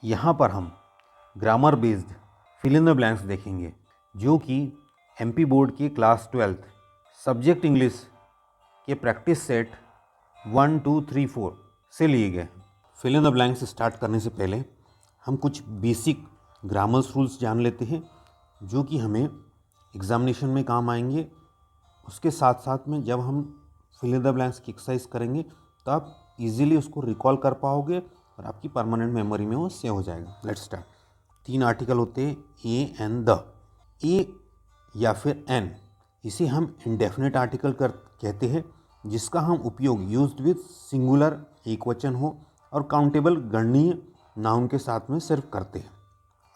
यहाँ पर हम grammar based fill in the blanks देखेंगे जो कि एमपी बोर्ड की क्लास 12th सब्जेक्ट इंग्लिश के प्रैक्टिस सेट 1, 2, 3, 4 से लिए गए। Fill in the blanks start करने से पहले हम कुछ बेसिक ग्रामर्स रूल्स जान लेते हैं जो कि हमें एग्जामिनेशन में काम आएंगे। उसके साथ साथ में जब हम फिल इन द ब्लैंक्स की एक्सरसाइज करेंगे तो आप इजीली उसको रिकॉल कर पाओगे और आपकी परमानेंट मेमोरी में वो सेव हो जाएगा। Let's start. 3 आर्टिकल होते हैं, ए एंड द। ए या फिर एन, इसे हम इंडेफिनेट आर्टिकल कहते हैं जिसका हम उपयोग यूज्ड विद सिंगुलर एक वचन हो और काउंटेबल गणनीय नाउन के साथ में सिर्फ करते हैं।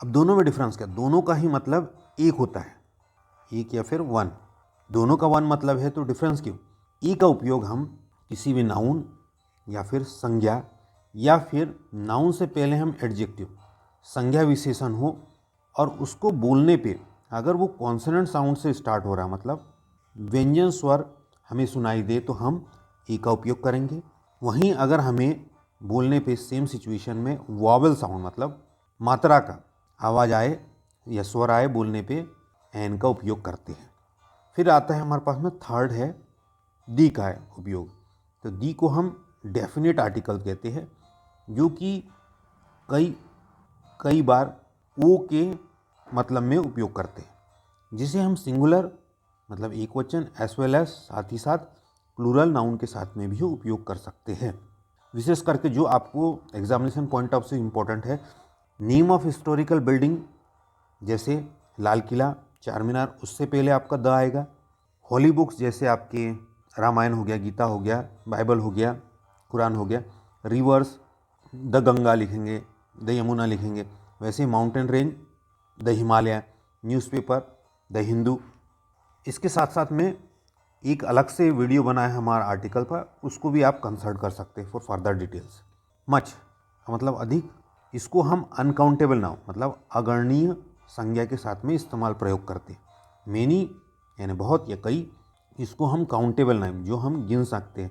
अब दोनों में डिफरेंस क्या? दोनों का ही मतलब एक होता है, एक या फिर वन। दोनों का वन मतलब है तो डिफरेंस क्यों? ए का उपयोग हम किसी भी नाउन या फिर संज्ञा या फिर नाउन से पहले हम एडजेक्टिव संज्ञा विशेषण हो और उसको बोलने पे अगर वो कॉन्सोनेंट साउंड से स्टार्ट हो रहा मतलब व्यंजन स्वर हमें सुनाई दे तो हम ए का उपयोग करेंगे। वहीं अगर हमें बोलने पे सेम सिचुएशन में वॉवल साउंड मतलब मात्रा का आवाज़ आए या स्वर आए बोलने पे एन का उपयोग करते हैं। फिर आता है हमारे पास में थर्ड है दी का है उपयोग। तो दी को हम डेफिनेट आर्टिकल कहते हैं जो कि कई बार ओ के मतलब में उपयोग करते हैं, जिसे हम सिंगुलर मतलब एक वचन एज वेल एज साथ ही साथ प्लूरल नाउन के साथ में भी उपयोग कर सकते हैं। विशेष करके जो आपको एग्जामिनेशन पॉइंट ऑफ से इम्पोर्टेंट है, नेम ऑफ हिस्टोरिकल बिल्डिंग जैसे लाल किला, चार मीनार, उससे पहले आपका द आएगा। होली बुक्स जैसे आपके रामायण हो गया, गीता हो गया, बाइबल हो गया, कुरान हो गया। रिवर्स द गंगा लिखेंगे, द यमुना लिखेंगे। वैसे mountain range the Himalaya, newspaper the Hindu. इसके साथ साथ में एक अलग से वीडियो बना है हमारा आर्टिकल पर, उसको भी आप कंसल्ट कर सकते हैं फॉर फर्दर डिटेल्स। मच मतलब अधिक, इसको हम अनकाउंटेबल नाउन मतलब अगणनीय संज्ञा के साथ में इस्तेमाल प्रयोग करते हैं। मेनी यानी बहुत या कई, इसको हम काउंटेबल नाउन जो हम गिन सकते हैं,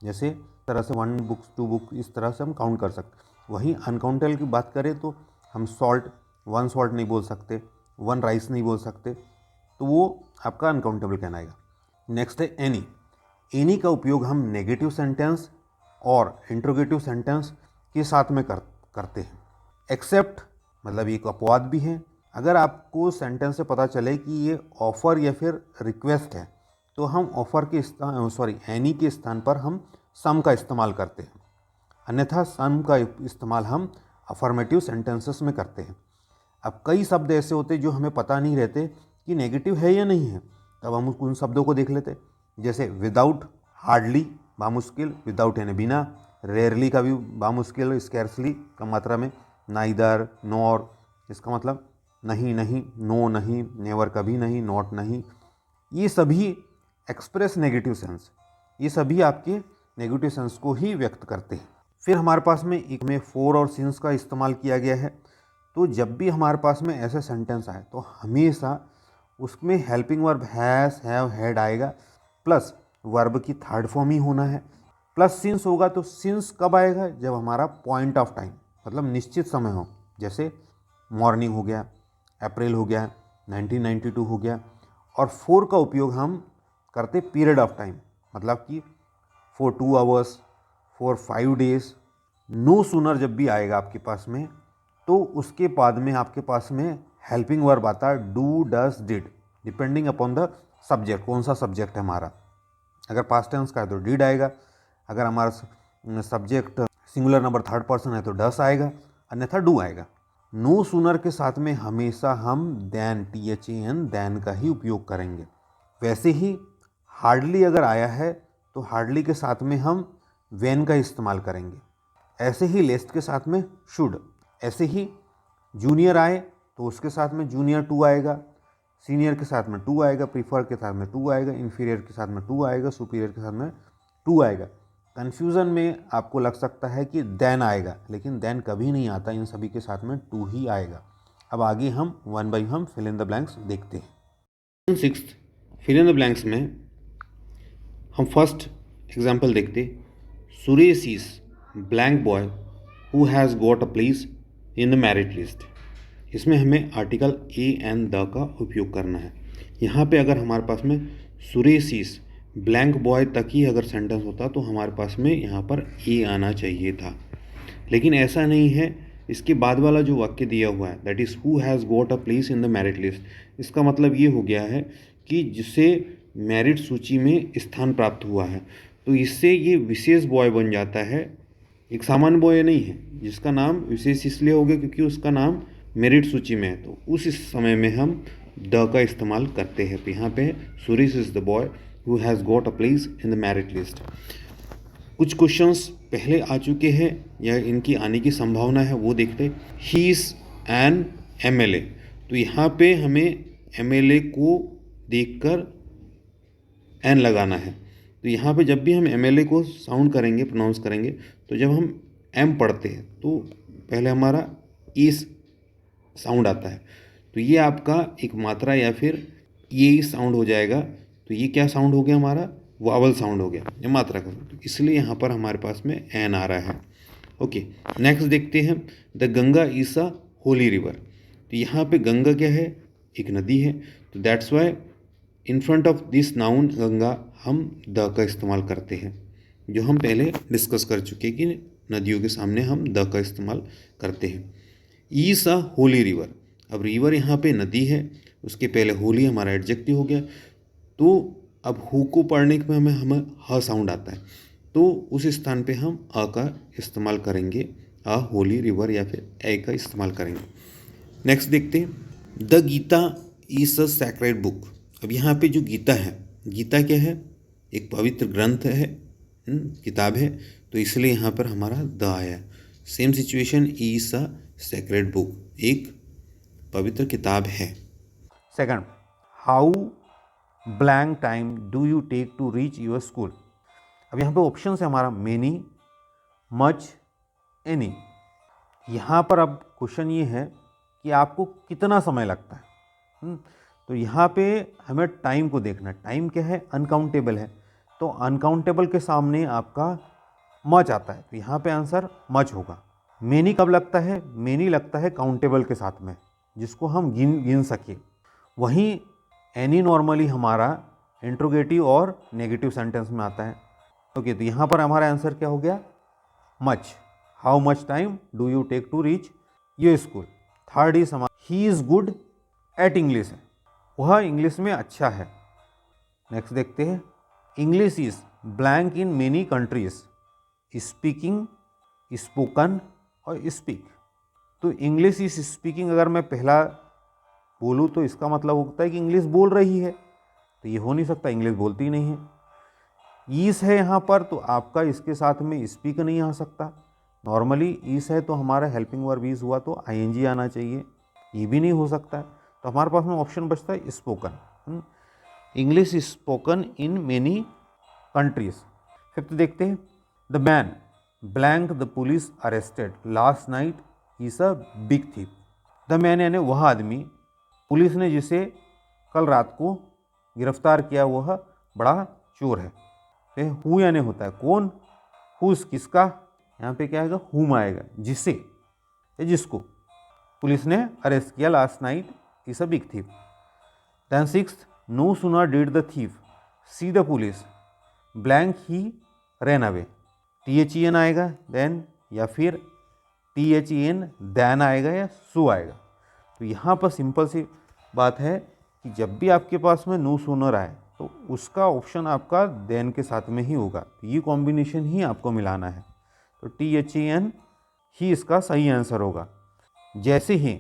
जैसे तरह से 1 बुक 2 बुक इस तरह से हम काउंट कर सकते हैं। वहीं अनकाउंटेबल की बात करें तो हम सॉल्ट 1 सॉल्ट नहीं बोल सकते, 1 राइस नहीं बोल सकते, तो वो आपका अनकाउंटेबल कहलाएगा। नेक्स्ट है एनी। एनी का उपयोग हम नेगेटिव सेंटेंस और इंट्रोगेटिव सेंटेंस के साथ में करते हैं। एक्सेप्ट मतलब एक अपवाद भी है। अगर आपको सेंटेंस से पता चले कि ये ऑफ़र या फिर रिक्वेस्ट है तो हम ऑफ़र के एनी के स्थान पर हम सम का इस्तेमाल करते हैं, अन्यथा सम का इस्तेमाल हम अफर्मेटिव सेंटेंसेस में करते हैं। अब कई शब्द ऐसे होते हैं जो हमें पता नहीं रहते कि नेगेटिव है या नहीं है, तब हम उन शब्दों को देख लेते, जैसे विदाउट, हार्डली बामुश्किल, विदाउट यानी बिना, रेयरली का भी बामुश्किल, स्कैर्सली का मात्रा में, नाइदर, नॉर इसका मतलब नहीं नहीं, नो नहीं, नेवर कभी नहीं, नॉट नहीं। ये सभी एक्सप्रेस नेगेटिव सेंस, ये सभी आपके नेगेटिव सेंस को ही व्यक्त करते हैं। फिर हमारे पास में एक में फोर और सिंस का इस्तेमाल किया गया है। तो जब भी हमारे पास में ऐसे सेंटेंस आए तो हमेशा उसमें helping verb has, have, had आएगा, प्लस वर्ब की थर्ड फॉर्म ही होना है, प्लस सिंस होगा। तो सिंस कब आएगा? जब हमारा पॉइंट ऑफ टाइम मतलब निश्चित समय हो, जैसे मॉर्निंग हो गया, अप्रैल हो गया, 1992 हो गया। और फोर का उपयोग हम करते पीरियड ऑफ टाइम मतलब कि for 2 hours, for 5 days. No sooner जब भी आएगा आपके पास में तो उसके बाद में आपके पास में हेल्पिंग वर्ब आता है do, does, did, depending upon the subject, कौन सा सब्जेक्ट है हमारा। अगर पास्ट टेंस का है तो डिड आएगा, अगर हमारा subject singular number third person है तो डस आएगा, अन्यथा डू आएगा। नो सूनर के साथ में हमेशा हम देन, THAN, देन का ही उपयोग करेंगे। वैसे ही हार्डली अगर आया है तो हार्डली के साथ में हम वेन का इस्तेमाल करेंगे। ऐसे ही लेस्ट के साथ में शुड। ऐसे ही जूनियर आए तो उसके साथ में जूनियर 2 आएगा, सीनियर के साथ में 2 आएगा, प्रीफर के साथ में 2 आएगा, इन्फीरियर के साथ में 2 आएगा, सुपीरियर के साथ में 2 आएगा। कन्फ्यूज़न में आपको लग सकता है कि देन आएगा, लेकिन देन कभी नहीं आता, इन सभी के साथ में 2 ही आएगा। अब आगे हम 1 बाई हम फिल इन द ब्लैंक्स देखते हैं। 6th fill in the blanks में हम फर्स्ट एग्जाम्पल देखते, Suresh is blank boy who has got a place in the merit list. इसमें हमें आर्टिकल ए एंड द का उपयोग करना है। यहाँ पे अगर हमारे पास में सुरेश इज ब्लैंक बॉय तक ही अगर सेंटेंस होता तो हमारे पास में यहाँ पर ए आना चाहिए था, लेकिन ऐसा नहीं है। इसके बाद वाला जो वाक्य दिया हुआ है that is who has got a place in the merit list, इसका मतलब ये हो गया है कि जिसे मेरिट सूची में स्थान प्राप्त हुआ है, तो इससे ये विशेष बॉय बन जाता है, एक सामान्य बॉय नहीं है, जिसका नाम विशेष इसलिए हो गया क्योंकि उसका नाम मेरिट सूची में है। तो उस समय में हम द का इस्तेमाल करते हैं। तो यहाँ पे Suresh is the boy who has got a place in the merit list. कुछ क्वेश्चंस पहले आ चुके हैं या इनकी आने की संभावना है वो देखते। ही इज़ एन एमएलए, तो यहाँ पे हमें एमएलए को देखकर एन लगाना है। तो यहाँ पे जब भी हम एमएलए को साउंड करेंगे, प्रोनाउंस करेंगे, तो जब हम एम पढ़ते हैं तो पहले हमारा इस साउंड आता है। तो ये आपका एक मात्रा या फिर ये साउंड हो जाएगा। तो ये क्या साउंड हो गया हमारा, वावल साउंड हो गया या मात्रा का। तो इसलिए यहाँ पर हमारे पास में एन आ रहा है। ओके, नेक्स्ट देखते हैं। The Ganga is a Holi river. तो यहाँ पे गंगा क्या है, एक नदी है। तो that's why in front of this noun Ganga हम द का इस्तेमाल करते हैं, जो हम पहले डिस्कस कर चुके कि नदियों के सामने हम द का इस्तेमाल करते हैं। इज़ अ होली रिवर, अब रिवर यहाँ पे नदी है, उसके पहले होली हमारा एडजेक्टिव हो गया। तो अब हु को पढ़ने में हमें ह साउंड आता है, तो उस स्थान पे हम अ का इस्तेमाल करेंगे, अ होली रिवर या फिर ए का इस्तेमाल करेंगे। नेक्स्ट देखते हैं। The Gita is a sacred book. अब यहाँ पे जो गीता है, गीता क्या है, एक पवित्र ग्रंथ है, किताब है, तो इसलिए यहाँ पर हमारा द आया। Same situation, is a sacred book, एक पवित्र किताब है। Second, how blank time do you take to reach your school. अब यहाँ पे ऑप्शन है हमारा मेनी, मच, एनी। यहाँ पर अब क्वेश्चन ये है कि आपको कितना समय लगता है। तो यहाँ पे हमें टाइम को देखना है। टाइम क्या है, अनकाउंटेबल है, तो अनकाउंटेबल के सामने आपका मच आता है, तो यहाँ पे आंसर मच होगा। मेनी कब लगता है, मेनी लगता है काउंटेबल के साथ में, जिसको हम गिन सके। वहीं एनी नॉर्मली हमारा इंट्रोगेटिव और नेगेटिव सेंटेंस में आता है। ओके, तो यहाँ पर हमारा आंसर क्या हो गया, much. How much time do you take to reach your school. Third is हमारा he is good at English है, वह इंग्लिश में अच्छा है। नेक्स्ट देखते हैं। English is blank in many countries, speaking, spoken और स्पीक। तो इंग्लिश इज स्पीकिंग अगर मैं पहला बोलूँ तो इसका मतलब होता है कि इंग्लिश बोल रही है, तो ये हो नहीं सकता, इंग्लिश बोलती ही नहीं है। ईस है यहाँ पर, तो आपका इसके साथ में स्पीक नहीं आ सकता। नॉर्मली ईस है तो हमारा हेल्पिंग वर्ब ईज हुआ तो आईएनजी आना चाहिए, ये भी नहीं हो सकता है। तो हमारे पास में ऑप्शन बचता है spoken. English is spoken in many countries. Fifth देखते हैं। The man blank the police arrested last night is a big thief. The man यानी वह आदमी, पुलिस ने जिसे कल रात को गिरफ्तार किया वह बड़ा चोर है। हु यानी होता है कौन, हुस किसका, यहाँ पे क्या आएगा, हुम आएगा, जिसे या जिसको पुलिस ने अरेस्ट किया last night is a big thief. Then sixth, no sooner did the thief see the police blank he ran away. THEN आएगा देन, या फिर THEN दैन आएगा या सो आएगा। तो यहाँ पर सिंपल सी बात है कि जब भी आपके पास में नो सूनर आए तो उसका ऑप्शन आपका देन के साथ में ही होगा, तो ये कॉम्बिनेशन ही आपको मिलाना है। तो THEN ही इसका सही आंसर होगा। जैसे ही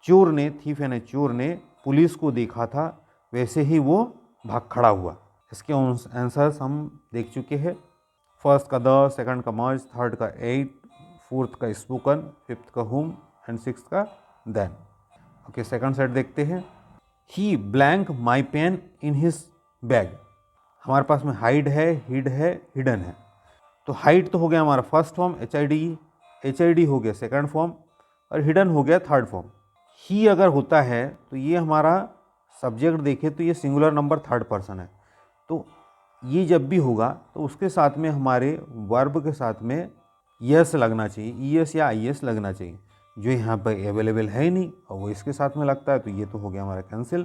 चोर ने, थीफ यानी चोर ने पुलिस को देखा था, वैसे ही वो भाग खड़ा हुआ। इसके आंसर्स हम देख चुके हैं। फर्स्ट का द, सेकंड का मच, थर्ड का एट, फोर्थ का स्पोकन, फिफ्थ का हुम एंड सिक्स का देन। ओके, सेकंड सेट देखते हैं। He blank my pen in his bag. हमारे पास में हाइड है, हिड है, हिडन है। तो हाइड तो हो गया हमारा फर्स्ट फॉर्म HID, HID हो गया सेकंड फॉर्म, और हिडन हो गया थर्ड फॉर्म। ही अगर होता है तो ये हमारा सब्जेक्ट देखें तो ये सिंगुलर नंबर थर्ड पर्सन है, तो ये जब भी होगा तो उसके साथ में हमारे वर्ब के साथ में यस लगना चाहिए, ES या IS लगना चाहिए। जो यहाँ पर अवेलेबल है ही नहीं और वो इसके साथ में लगता है, तो ये तो हो गया हमारा कैंसिल।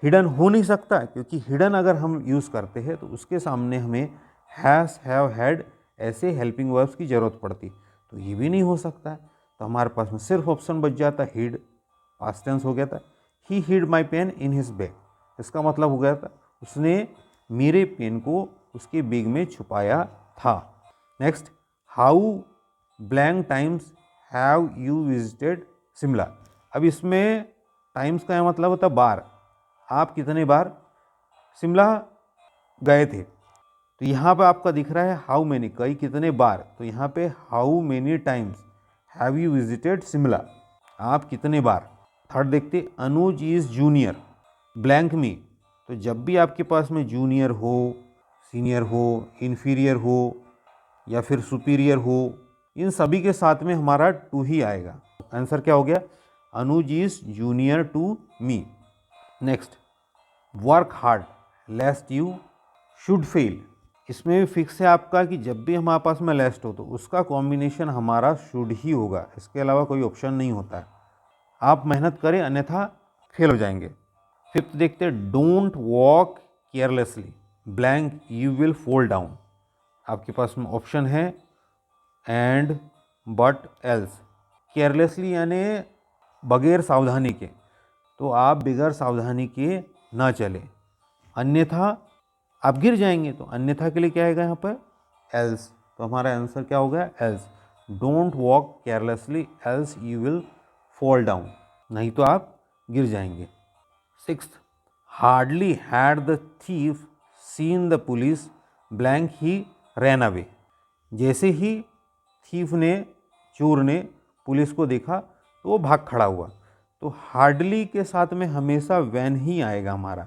हिडन हो नहीं सकता, क्योंकि हिडन अगर हम यूज़ करते हैं तो उसके सामने हमें हैज़, हैव, हैड ऐसे हेल्पिंग वर्ब्स की ज़रूरत पड़ती, तो ये भी नहीं हो सकता है। तो हमारे पास में सिर्फ ऑप्शन बच जाता हिड, पास्ट टेंस हो गया था। ही hide my pen in his bag, इसका मतलब हो गया था उसने मेरे पेन को उसके बैग में छुपाया था। Next, how blank times have you visited Shimla. अब इसमें टाइम्स का मतलब होता है बार, आप कितने बार शिमला गए थे। तो यहाँ पे आपका दिख रहा है हाउ मैनी, कई कितने बार, तो यहाँ पे how many times have you visited Shimla, आप कितने बार। थर्ड देखते, अनुज इज जूनियर ब्लैंक मी। तो जब भी आपके पास में जूनियर हो, सीनियर हो, इन्फीरियर हो या फिर सुपीरियर हो, इन सभी के साथ में हमारा टू ही आएगा। आंसर क्या हो गया, Anuj is junior to me. Next, work hard lest you should fail. इसमें भी फिक्स है आपका कि जब भी हमारे पास में लेस्ट हो तो उसका कॉम्बिनेशन हमारा शुड ही होगा, इसके अलावा कोई ऑप्शन नहीं होता है। आप मेहनत करें अन्यथा फेल हो जाएंगे। फिफ्थ देखते हैं, don't walk carelessly blank you will fall down. आपके पास में ऑप्शन है एंड, बट, एल्स। केयरलेसली यानी बगैर सावधानी के, तो आप बगैर सावधानी के ना चले, अन्यथा आप गिर जाएंगे। तो अन्यथा के लिए क्या आएगा यहाँ पर, एल्स। तो हमारा आंसर क्या हो गया, else. Don't walk carelessly else you will fall down, नहीं तो आप गिर जाएंगे। Sixth, hardly had the thief seen the police blank he ran away. जैसे ही थीफ ने, चोर ने पुलिस को देखा तो वो भाग खड़ा हुआ। तो हार्डली के साथ में हमेशा वैन ही आएगा हमारा।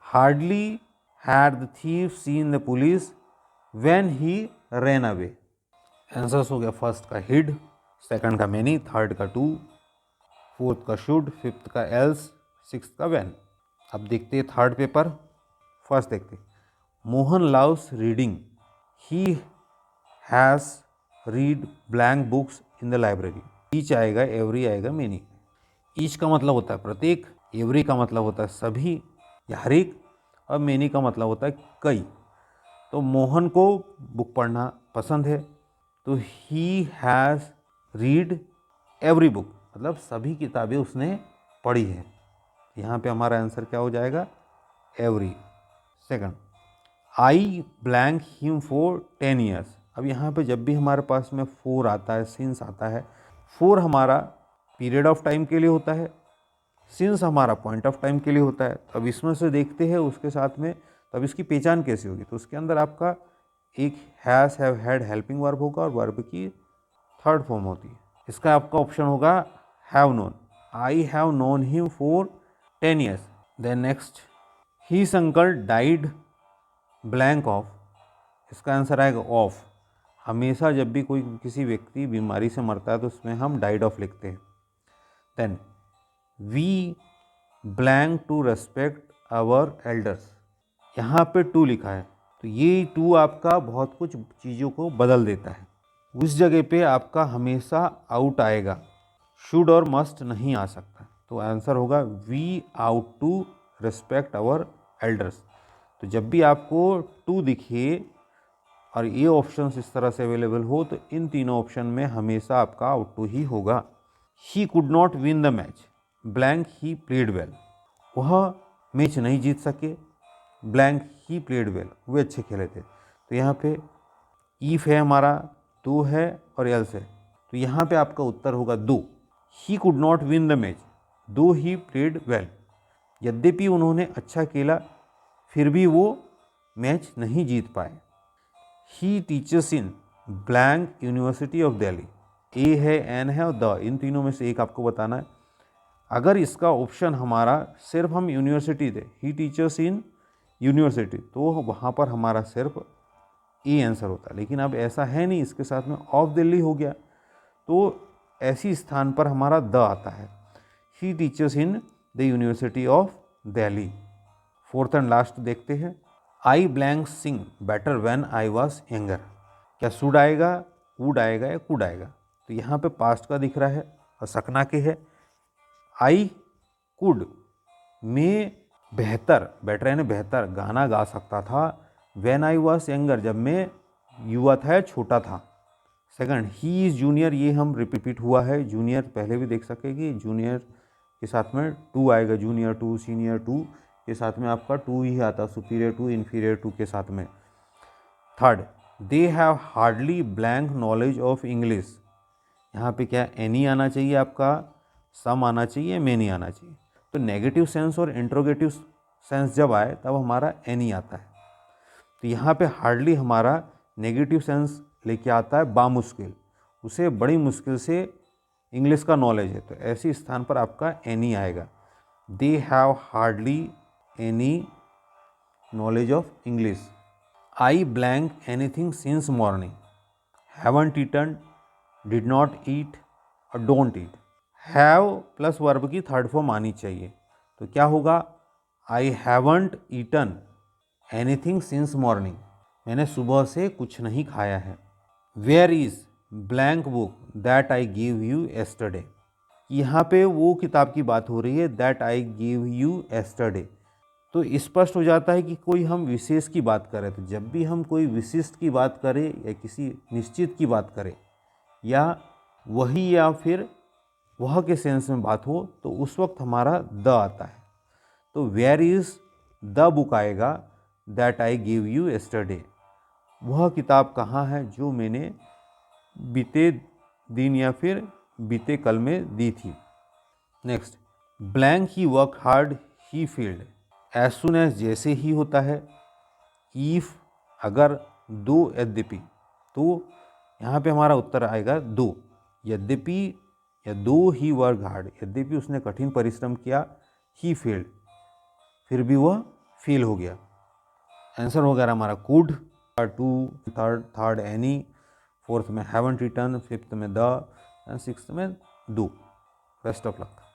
Hardly had the thief seen the police when he ran away. Answers हो गया, फर्स्ट का हिड, सेकंड का मैनी, थर्ड का टू, फोर्थ का शुड, फिफ्थ का एल्स, सिक्स्थ का व्हेन। अब देखते हैं थर्ड पेपर। फर्स्ट देखते, Mohan loves reading, he has read blank books in the library. Each आएगा, एवरी आएगा, मेनी। ईच का मतलब होता है प्रत्येक, एवरी का मतलब होता है सभी या हर एक, और मेनी का मतलब होता है कई। तो मोहन को बुक पढ़ना पसंद है, तो he has read every book, मतलब सभी किताबें उसने पढ़ी है। यहाँ पे हमारा आंसर क्या हो जाएगा, every. Second, I blank him for 10 years. अब यहाँ पे जब भी हमारे पास में फोर आता है, सिंस आता है, फोर हमारा पीरियड ऑफ टाइम के लिए होता है, सिंस हमारा पॉइंट ऑफ टाइम के लिए होता है। तो अब इसमें से देखते हैं उसके साथ में, तब इसकी पहचान कैसे होगी। तो उसके अंदर आपका एक has, have, had helping verb होगा और वर्ब की थर्ड फॉर्म होती है। इसका आपका ऑप्शन होगा have known, I have known him for 10 years. Then next, his uncle died blank of. इसका आंसर आएगा ऑफ। हमेशा जब भी कोई किसी व्यक्ति बीमारी से मरता है तो उसमें हम डाइड ऑफ लिखते हैं। Then we blank to respect our elders. यहाँ पे टू लिखा है, तो ये टू आपका बहुत कुछ चीज़ों को बदल देता है। उस जगह पे आपका हमेशा आउट आएगा, शुड और मस्ट नहीं आ सकता। तो आंसर होगा we ought to respect our elders. तो जब भी आपको टू दिखे और ये ऑप्शंस इस तरह से अवेलेबल हो, तो इन तीनों ऑप्शन में हमेशा आपका आउट टू ही होगा। He could not win the match blank he played well. वह मैच नहीं जीत सके, ब्लैंक ही प्लेड वेल, वे अच्छे खेले थे। तो यहाँ पे ईफ है हमारा, दो है और एल्स है, तो यहाँ पे आपका उत्तर होगा दो। He could not win the match दो ही प्लेड वेल। यद्यपि उन्होंने अच्छा खेला फिर भी वो मैच नहीं जीत पाए। He teaches in blank university of Delhi. A है, एन है और द, इन तीनों में से एक आपको बताना है। अगर इसका ऑप्शन हमारा सिर्फ हम यूनिवर्सिटी थे, ही टीचर्स इन यूनिवर्सिटी, तो वहाँ पर हमारा सिर्फ ए आंसर होता। लेकिन अब ऐसा है नहीं, इसके साथ में ऑफ दिल्ली हो गया, तो ऐसी स्थान पर हमारा द आता है। He teaches in the university of Delhi. Fourth and last देखते हैं, I blank sing better when I was younger. क्या शुड आएगा, वुड आएगा या कुड आएगा। तो यहाँ पे पास्ट का दिख रहा है, और सकना के है। आई कुड, मैं बेटर यानी बेहतर गाना गा सकता था। व्हेन आई वॉज यंगर, जब मैं युवा था या छोटा था। सेकंड, ही इज़ जूनियर, ये हम रिपीट हुआ है। जूनियर पहले भी देख सके कि जूनियर के साथ में टू आएगा, जूनियर टू, सीनियर टू के साथ में आपका टू ही आता, सुपीरियर टू, इन्फीरियर टू के साथ में। Third, they have hardly blank knowledge of English, यहाँ पे क्या एनी आना चाहिए आपका, सम आना चाहिए, मेनी आना चाहिए। तो नेगेटिव सेंस और इंट्रोगेटिव सेंस जब आए तब हमारा एनी आता है। तो यहाँ पे हार्डली हमारा नेगेटिव सेंस लेके आता है बामुश्किल, उसे बड़ी मुश्किल से इंग्लिश का नॉलेज है, तो ऐसी स्थान पर आपका एनी आएगा। They have hardly any knowledge of English. I blank anything since morning, haven't eaten, did not eat और don't eat. Have plus verb की थर्ड फॉर्म आनी चाहिए, तो क्या होगा, I haven't eaten anything since morning, मैंने सुबह से कुछ नहीं खाया है। Where is blank book that I give you yesterday, यहाँ पे वो किताब की बात हो रही है, that I give you yesterday. तो स्पष्ट हो जाता है कि कोई हम विशेष की बात करें, तो जब भी हम कोई विशिष्ट की बात करें या किसी निश्चित की बात करें या वही या फिर वह के सेंस में बात हो, तो उस वक्त हमारा द आता है। तो वेयर इज़ द बुक आएगा that I give you yesterday, वह किताब कहाँ है जो मैंने बीते दिन या फिर बीते कल में दी थी। Next, blank he work hard he failed, as soon as जैसे ही होता है। ईफ अगर, दो यद्यपि, तो यहाँ पे हमारा उत्तर आएगा दो, यद्यपि या दो ही वर्क हार्ड, यद्यपि उसने कठिन परिश्रम किया, ही फेल्ड, फिर भी वह फेल हो गया। आंसर हो गया हमारा could, two, third any, fourth में हैवंट रिटर्न, फिफ्थ में द, एंड सिक्स्थ में डू। Best of luck.